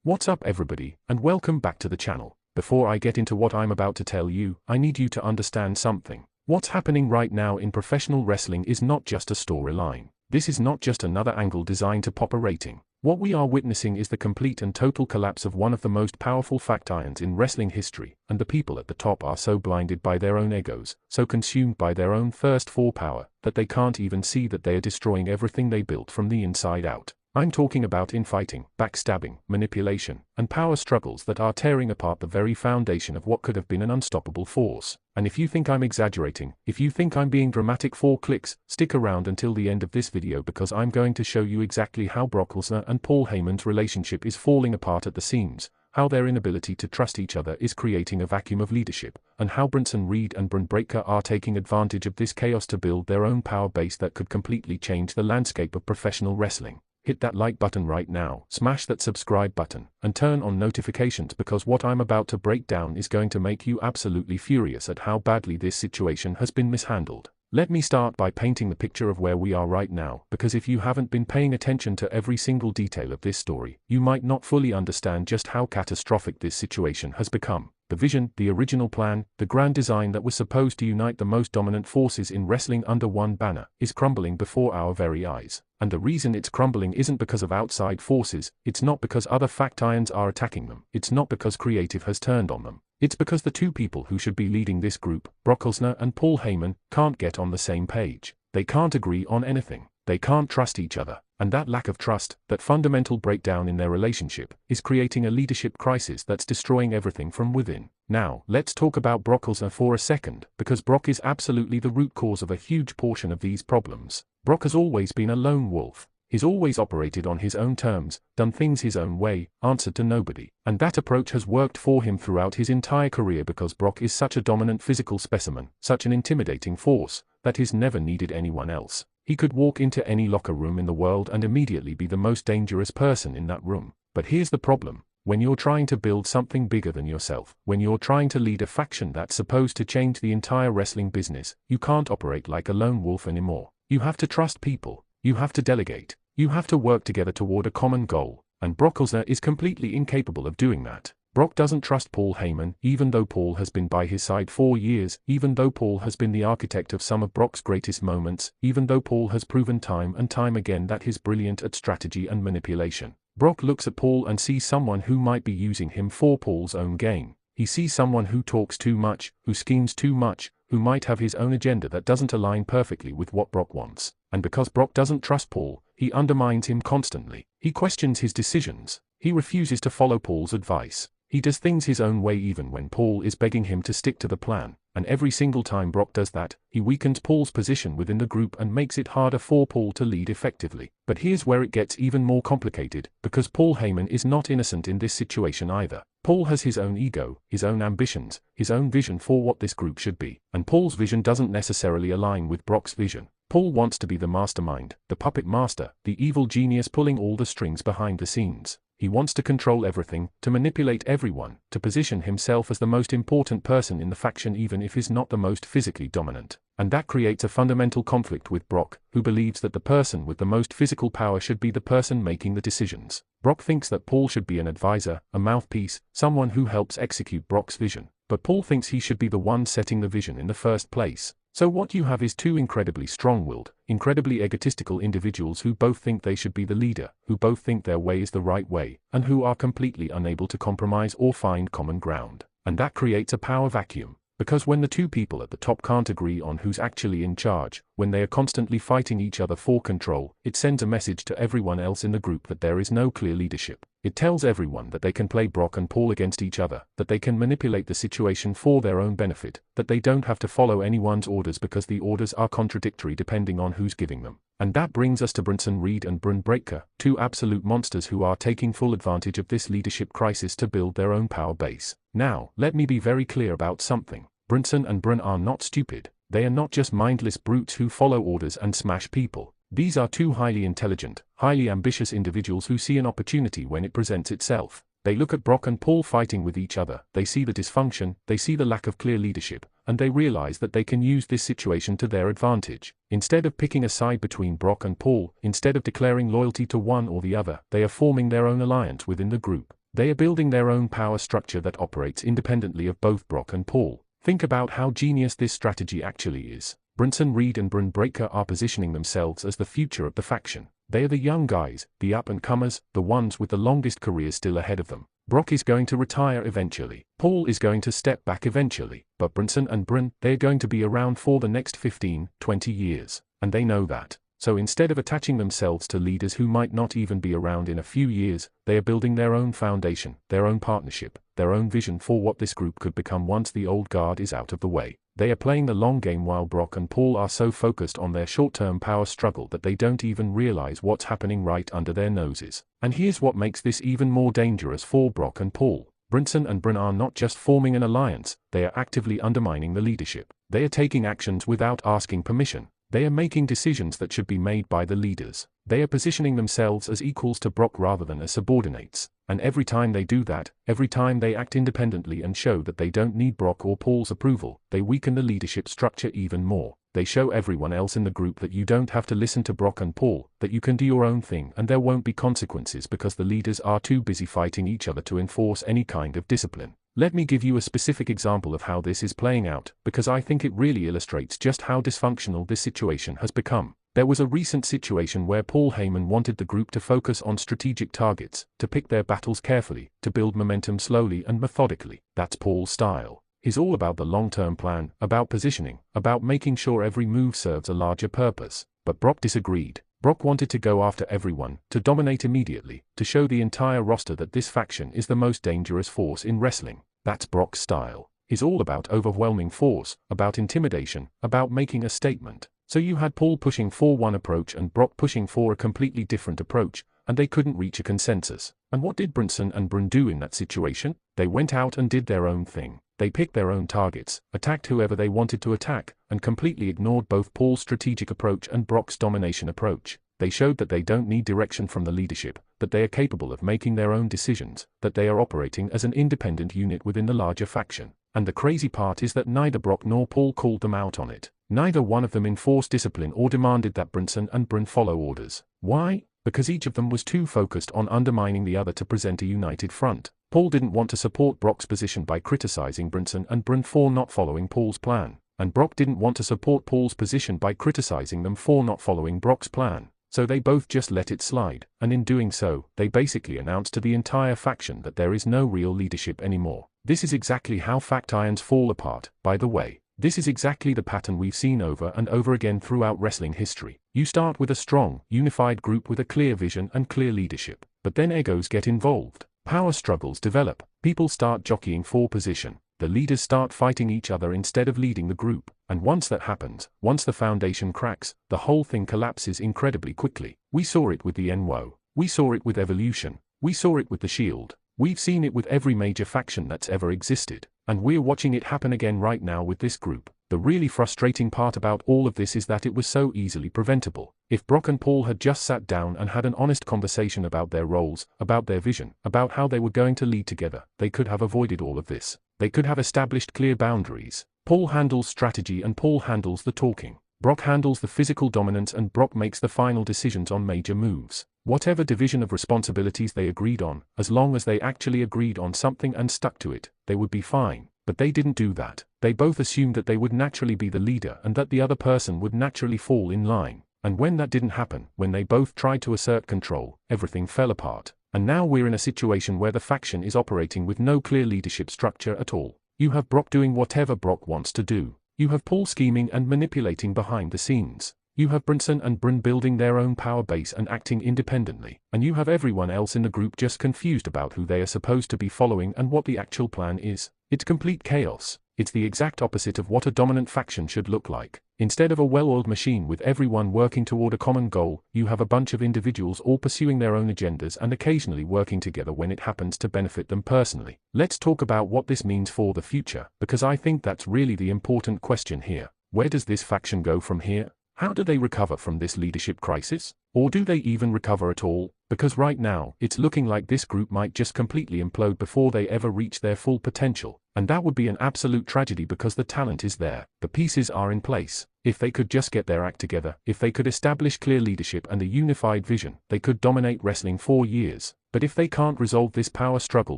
What's up everybody, and welcome back to the channel. Before I get into what I'm about to tell you, I need you to understand something. What's happening right now in professional wrestling is not just a storyline. This is not just another angle designed to pop a rating. What we are witnessing is the complete and total collapse of one of the most powerful fact irons in wrestling history, and the people at the top are so blinded by their own egos, so consumed by their own thirst for power, that they can't even see that they are destroying everything they built from the inside out. I'm talking about infighting, backstabbing, manipulation, and power struggles that are tearing apart the very foundation of what could have been an unstoppable force. And if you think I'm exaggerating, if you think I'm being dramatic for clicks, stick around until the end of this video because I'm going to show you exactly how Brock Lesnar and Paul Heyman's relationship is falling apart at the seams, how their inability to trust each other is creating a vacuum of leadership, and how Bronson Reed and Braun Breaker are taking advantage of this chaos to build their own power base that could completely change the landscape of professional wrestling. Hit that like button right now, smash that subscribe button, and turn on notifications because what I'm about to break down is going to make you absolutely furious at how badly this situation has been mishandled. Let me start by painting the picture of where we are right now, because if you haven't been paying attention to every single detail of this story, you might not fully understand just how catastrophic this situation has become. The vision, the original plan, the grand design that was supposed to unite the most dominant forces in wrestling under one banner, is crumbling before our very eyes. And the reason it's crumbling isn't because of outside forces, it's not because other fact irons are attacking them, it's not because creative has turned on them. It's because the two people who should be leading this group, Brock Lesnar and Paul Heyman, can't get on the same page. They can't agree on anything. They can't trust each other. And that lack of trust, that fundamental breakdown in their relationship, is creating a leadership crisis that's destroying everything from within. Now, let's talk about Brock Lesnar for a second, because Brock is absolutely the root cause of a huge portion of these problems. Brock has always been a lone wolf. He's always operated on his own terms, done things his own way, answered to nobody. And that approach has worked for him throughout his entire career because Brock is such a dominant physical specimen, such an intimidating force, that he's never needed anyone else. He could walk into any locker room in the world and immediately be the most dangerous person in that room. But here's the problem. When you're trying to build something bigger than yourself, when you're trying to lead a faction that's supposed to change the entire wrestling business, you can't operate like a lone wolf anymore. You have to trust people. You have to delegate. You have to work together toward a common goal. And Brock Lesnar is completely incapable of doing that. Brock doesn't trust Paul Heyman, even though Paul has been by his side for years, even though Paul has been the architect of some of Brock's greatest moments, even though Paul has proven time and time again that he's brilliant at strategy and manipulation. Brock looks at Paul and sees someone who might be using him for Paul's own gain. He sees someone who talks too much, who schemes too much, who might have his own agenda that doesn't align perfectly with what Brock wants. And because Brock doesn't trust Paul, he undermines him constantly. He questions his decisions. He refuses to follow Paul's advice. He does things his own way even when Paul is begging him to stick to the plan. And every single time Brock does that, he weakens Paul's position within the group and makes it harder for Paul to lead effectively. But here's where it gets even more complicated, because Paul Heyman is not innocent in this situation either. Paul has his own ego, his own ambitions, his own vision for what this group should be. And Paul's vision doesn't necessarily align with Brock's vision. Paul wants to be the mastermind, the puppet master, the evil genius pulling all the strings behind the scenes. He wants to control everything, to manipulate everyone, to position himself as the most important person in the faction even if he's not the most physically dominant. And that creates a fundamental conflict with Brock, who believes that the person with the most physical power should be the person making the decisions. Brock thinks that Paul should be an advisor, a mouthpiece, someone who helps execute Brock's vision. But Paul thinks he should be the one setting the vision in the first place. So what you have is two incredibly strong-willed, incredibly egotistical individuals who both think they should be the leader, who both think their way is the right way, and who are completely unable to compromise or find common ground. And that creates a power vacuum. Because when the two people at the top can't agree on who's actually in charge, when they are constantly fighting each other for control, it sends a message to everyone else in the group that there is no clear leadership. It tells everyone that they can play Brock and Paul against each other, that they can manipulate the situation for their own benefit, that they don't have to follow anyone's orders because the orders are contradictory depending on who's giving them. And that brings us to Bronson Reed and Braun Breaker, two absolute monsters who are taking full advantage of this leadership crisis to build their own power base. Now, let me be very clear about something. Bronson and Braun are not stupid. They are not just mindless brutes who follow orders and smash people. These are two highly intelligent, highly ambitious individuals who see an opportunity when it presents itself. They look at Brock and Paul fighting with each other, they see the dysfunction, they see the lack of clear leadership, and they realize that they can use this situation to their advantage. Instead of picking a side between Brock and Paul, instead of declaring loyalty to one or the other, they are forming their own alliance within the group. They are building their own power structure that operates independently of both Brock and Paul. Think about how genius this strategy actually is. Bronson Reed and Bron Breakker are positioning themselves as the future of the faction. They are the young guys, the up-and-comers, the ones with the longest careers still ahead of them. Brock is going to retire eventually. Paul is going to step back eventually. But Bronson and Bron, they're going to be around for the next 15, 20 years. And they know that. So instead of attaching themselves to leaders who might not even be around in a few years, they are building their own foundation, their own partnership, their own vision for what this group could become once the old guard is out of the way. They are playing the long game while Brock and Paul are so focused on their short-term power struggle that they don't even realize what's happening right under their noses. And here's what makes this even more dangerous for Brock and Paul. Bronson and Bron are not just forming an alliance, they are actively undermining the leadership. They are taking actions without asking permission. They are making decisions that should be made by the leaders. They are positioning themselves as equals to Brock rather than as subordinates. And every time they do that, every time they act independently and show that they don't need Brock or Paul's approval, they weaken the leadership structure even more. They show everyone else in the group that you don't have to listen to Brock and Paul, that you can do your own thing and there won't be consequences because the leaders are too busy fighting each other to enforce any kind of discipline. Let me give you a specific example of how this is playing out, because I think it really illustrates just how dysfunctional this situation has become. There was a recent situation where Paul Heyman wanted the group to focus on strategic targets, to pick their battles carefully, to build momentum slowly and methodically. That's Paul's style. He's all about the long-term plan, about positioning, about making sure every move serves a larger purpose. But Brock disagreed. Brock wanted to go after everyone, to dominate immediately, to show the entire roster that this faction is the most dangerous force in wrestling. That's Brock's style. He's all about overwhelming force, about intimidation, about making a statement. So you had Paul pushing for one approach and Brock pushing for a completely different approach, and they couldn't reach a consensus. And what did Bronson and Bron do in that situation? They went out and did their own thing. They picked their own targets, attacked whoever they wanted to attack, and completely ignored both Paul's strategic approach and Brock's domination approach. They showed that they don't need direction from the leadership, that they are capable of making their own decisions, that they are operating as an independent unit within the larger faction. And the crazy part is that neither Brock nor Paul called them out on it. Neither one of them enforced discipline or demanded that Bronson and Bron follow orders. Why? Because each of them was too focused on undermining the other to present a united front. Paul didn't want to support Brock's position by criticizing Bronson and Bron for not following Paul's plan. And Brock didn't want to support Paul's position by criticizing them for not following Brock's plan. So they both just let it slide, and in doing so, they basically announced to the entire faction that there is no real leadership anymore. This is exactly how fact irons fall apart, by the way. This is exactly the pattern we've seen over and over again throughout wrestling history. You start with a strong, unified group with a clear vision and clear leadership. But then egos get involved. Power struggles develop. People start jockeying for position. The leaders start fighting each other instead of leading the group. And once that happens, once the foundation cracks, the whole thing collapses incredibly quickly. We saw it with the NWO. We saw it with Evolution. We saw it with the Shield. We've seen it with every major faction that's ever existed. And we're watching it happen again right now with this group. The really frustrating part about all of this is that it was so easily preventable. If Brock and Paul had just sat down and had an honest conversation about their roles, about their vision, about how they were going to lead together, they could have avoided all of this. They could have established clear boundaries. Paul handles strategy and Paul handles the talking. Brock handles the physical dominance and Brock makes the final decisions on major moves. Whatever division of responsibilities they agreed on, as long as they actually agreed on something and stuck to it, they would be fine. But they didn't do that. They both assumed that they would naturally be the leader and that the other person would naturally fall in line. And when that didn't happen, when they both tried to assert control, everything fell apart. And now we're in a situation where the faction is operating with no clear leadership structure at all. You have Brock doing whatever Brock wants to do. You have Paul scheming and manipulating behind the scenes. You have Bronson and Bron building their own power base and acting independently. And you have everyone else in the group just confused about who they are supposed to be following and what the actual plan is. It's complete chaos. It's the exact opposite of what a dominant faction should look like. Instead of a well-oiled machine with everyone working toward a common goal, you have a bunch of individuals all pursuing their own agendas and occasionally working together when it happens to benefit them personally. Let's talk about what this means for the future, because I think that's really the important question here. Where does this faction go from here? How do they recover from this leadership crisis? Or do they even recover at all? Because right now, it's looking like this group might just completely implode before they ever reach their full potential. And that would be an absolute tragedy because the talent is there. The pieces are in place. If they could just get their act together, if they could establish clear leadership and a unified vision, they could dominate wrestling for years. But if they can't resolve this power struggle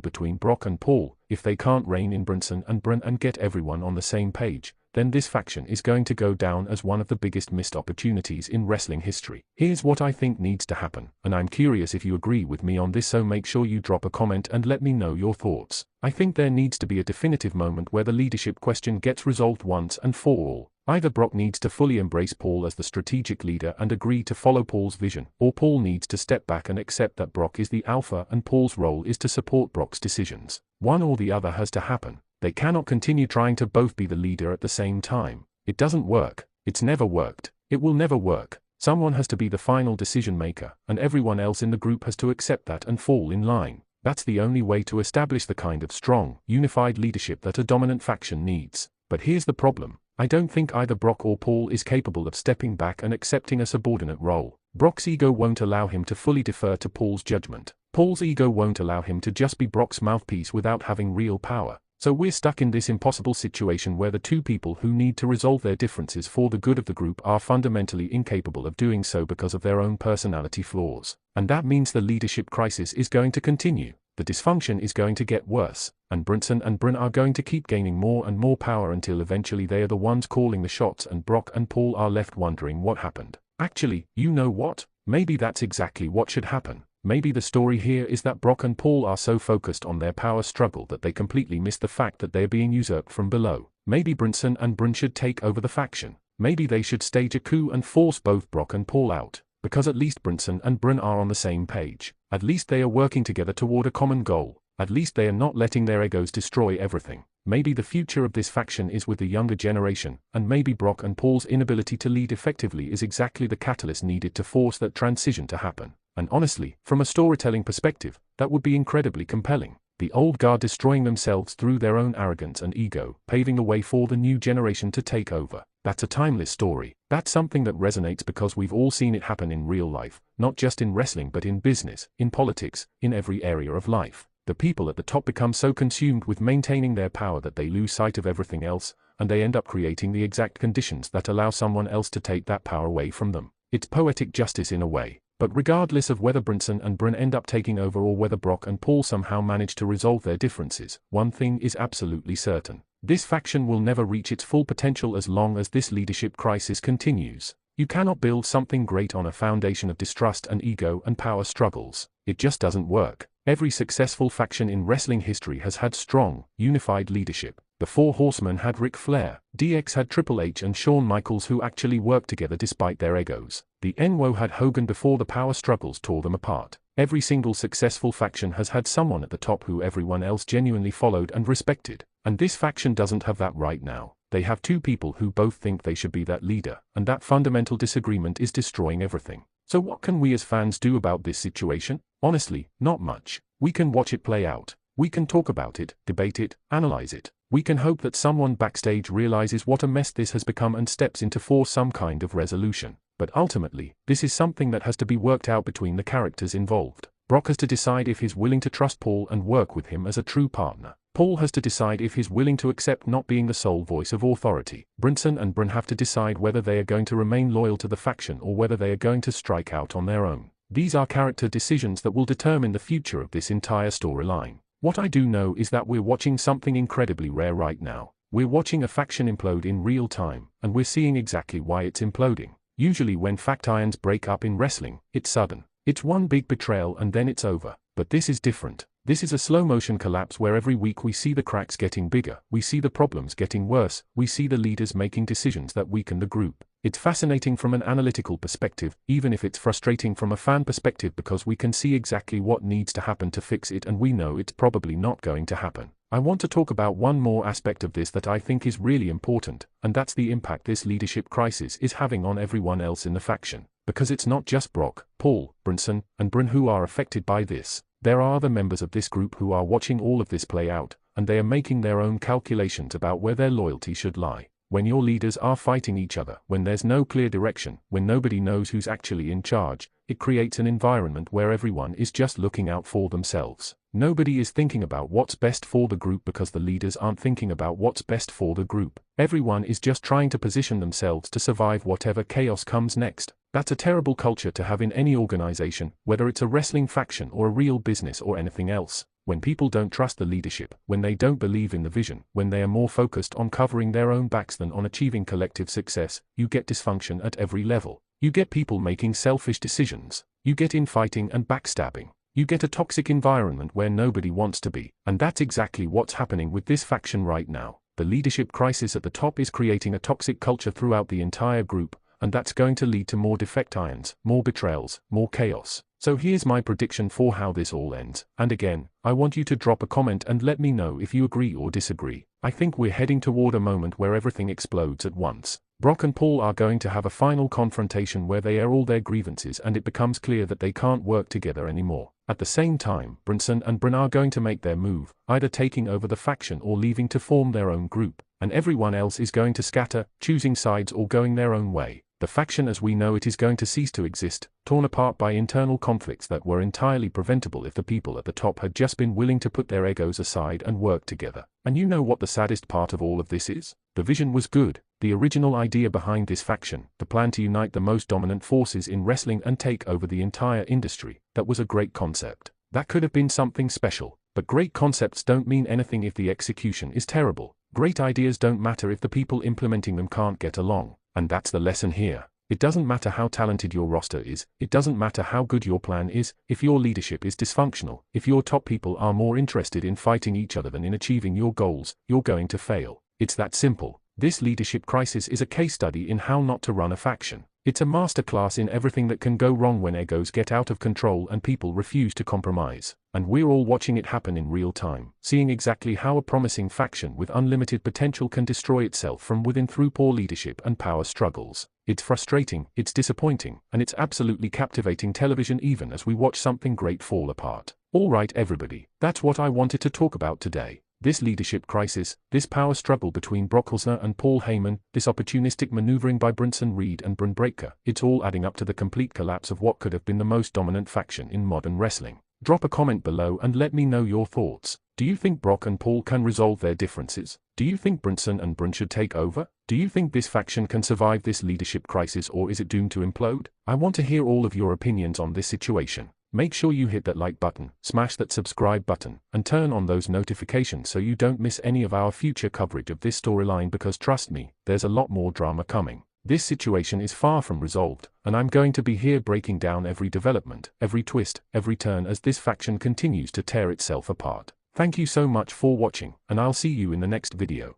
between Brock and Paul, if they can't rein in Brinson and Bryn and get everyone on the same page, then this faction is going to go down as one of the biggest missed opportunities in wrestling history. Here's what I think needs to happen, and I'm curious if you agree with me on this, so make sure you drop a comment and let me know your thoughts. I think there needs to be a definitive moment where the leadership question gets resolved once and for all. Either Brock needs to fully embrace Paul as the strategic leader and agree to follow Paul's vision, or Paul needs to step back and accept that Brock is the alpha and Paul's role is to support Brock's decisions. One or the other has to happen. They cannot continue trying to both be the leader at the same time. It doesn't work. It's never worked. It will never work. Someone has to be the final decision maker, and everyone else in the group has to accept that and fall in line. That's the only way to establish the kind of strong, unified leadership that a dominant faction needs. But here's the problem. I don't think either Brock or Paul is capable of stepping back and accepting a subordinate role. Brock's ego won't allow him to fully defer to Paul's judgment. Paul's ego won't allow him to just be Brock's mouthpiece without having real power. So we're stuck in this impossible situation where the two people who need to resolve their differences for the good of the group are fundamentally incapable of doing so because of their own personality flaws. And that means the leadership crisis is going to continue. The dysfunction is going to get worse, and Brinson and Bryn are going to keep gaining more and more power until eventually they are the ones calling the shots and Brock and Paul are left wondering what happened. Actually, you know what? Maybe that's exactly what should happen. Maybe the story here is that Brock and Paul are so focused on their power struggle that they completely miss the fact that they're being usurped from below. Maybe Brinson and Bryn should take over the faction. Maybe they should stage a coup and force both Brock and Paul out. Because at least Brinson and Bryn are on the same page. At least they are working together toward a common goal. At least they are not letting their egos destroy everything. Maybe the future of this faction is with the younger generation, and maybe Brock and Paul's inability to lead effectively is exactly the catalyst needed to force that transition to happen. And honestly, from a storytelling perspective, that would be incredibly compelling. The old guard destroying themselves through their own arrogance and ego, paving the way for the new generation to take over. That's a timeless story. That's something that resonates because we've all seen it happen in real life, not just in wrestling but in business, in politics, in every area of life. The people at the top become so consumed with maintaining their power that they lose sight of everything else, and they end up creating the exact conditions that allow someone else to take that power away from them. It's poetic justice in a way. But regardless of whether Brinson and Bryn end up taking over or whether Brock and Paul somehow manage to resolve their differences, one thing is absolutely certain. This faction will never reach its full potential as long as this leadership crisis continues. You cannot build something great on a foundation of distrust and ego and power struggles. It just doesn't work. Every successful faction in wrestling history has had strong, unified leadership. The Four Horsemen had Ric Flair, DX had Triple H and Shawn Michaels who actually worked together despite their egos. The NWO had Hogan before the power struggles tore them apart. Every single successful faction has had someone at the top who everyone else genuinely followed and respected. And this faction doesn't have that right now. They have two people who both think they should be that leader, and that fundamental disagreement is destroying everything. So what can we as fans do about this situation? Honestly, not much. We can watch it play out. We can talk about it, debate it, analyze it. We can hope that someone backstage realizes what a mess this has become and steps in to force some kind of resolution. But ultimately, this is something that has to be worked out between the characters involved. Brock has to decide if he's willing to trust Paul and work with him as a true partner. Paul has to decide if he's willing to accept not being the sole voice of authority. Brinson and Bryn have to decide whether they are going to remain loyal to the faction or whether they are going to strike out on their own. These are character decisions that will determine the future of this entire storyline. What I do know is that we're watching something incredibly rare right now. We're watching a faction implode in real time, and we're seeing exactly why it's imploding. Usually when fact irons break up in wrestling, it's sudden. It's one big betrayal and then it's over. But this is different. This is a slow-motion collapse where every week we see the cracks getting bigger, we see the problems getting worse, we see the leaders making decisions that weaken the group. It's fascinating from an analytical perspective, even if it's frustrating from a fan perspective because we can see exactly what needs to happen to fix it and we know it's probably not going to happen. I want to talk about one more aspect of this that I think is really important, and that's the impact this leadership crisis is having on everyone else in the faction. Because it's not just Brock, Paul, Brinson, and Bryn who are affected by this. There are other members of this group who are watching all of this play out, and they are making their own calculations about where their loyalty should lie. When your leaders are fighting each other, when there's no clear direction, when nobody knows who's actually in charge, it creates an environment where everyone is just looking out for themselves. Nobody is thinking about what's best for the group because the leaders aren't thinking about what's best for the group. Everyone is just trying to position themselves to survive whatever chaos comes next. That's a terrible culture to have in any organization, whether it's a wrestling faction or a real business or anything else. When people don't trust the leadership, when they don't believe in the vision, when they are more focused on covering their own backs than on achieving collective success, you get dysfunction at every level. You get people making selfish decisions. You get infighting and backstabbing. You get a toxic environment where nobody wants to be. And that's exactly what's happening with this faction right now. The leadership crisis at the top is creating a toxic culture throughout the entire group, and that's going to lead to more defections, more betrayals, more chaos. So here's my prediction for how this all ends, and again, I want you to drop a comment and let me know if you agree or disagree. I think we're heading toward a moment where everything explodes at once. Brock and Paul are going to have a final confrontation where they air all their grievances and it becomes clear that they can't work together anymore. At the same time, Brinson and Bryn are going to make their move, either taking over the faction or leaving to form their own group, and everyone else is going to scatter, choosing sides or going their own way. The faction as we know it is going to cease to exist, torn apart by internal conflicts that were entirely preventable if the people at the top had just been willing to put their egos aside and work together. And you know what the saddest part of all of this is? The vision was good, the original idea behind this faction, the plan to unite the most dominant forces in wrestling and take over the entire industry, that was a great concept. That could have been something special, but great concepts don't mean anything if the execution is terrible. Great ideas don't matter if the people implementing them can't get along. And that's the lesson here. It doesn't matter how talented your roster is, it doesn't matter how good your plan is, if your leadership is dysfunctional, if your top people are more interested in fighting each other than in achieving your goals, you're going to fail. It's that simple. This leadership crisis is a case study in how not to run a faction. It's a masterclass in everything that can go wrong when egos get out of control and people refuse to compromise. And we're all watching it happen in real time, seeing exactly how a promising faction with unlimited potential can destroy itself from within through poor leadership and power struggles. It's frustrating, it's disappointing, and it's absolutely captivating television even as we watch something great fall apart. Alright everybody, that's what I wanted to talk about today. This leadership crisis, this power struggle between Brock Lesnar and Paul Heyman, this opportunistic maneuvering by Brinson Reed and Bron Breakker, it's all adding up to the complete collapse of what could have been the most dominant faction in modern wrestling. Drop a comment below and let me know your thoughts. Do you think Brock and Paul can resolve their differences? Do you think Brinson and Bron should take over? Do you think this faction can survive this leadership crisis or is it doomed to implode? I want to hear all of your opinions on this situation. Make sure you hit that like button, smash that subscribe button, and turn on those notifications so you don't miss any of our future coverage of this storyline because trust me, there's a lot more drama coming. This situation is far from resolved, and I'm going to be here breaking down every development, every twist, every turn as this faction continues to tear itself apart. Thank you so much for watching, and I'll see you in the next video.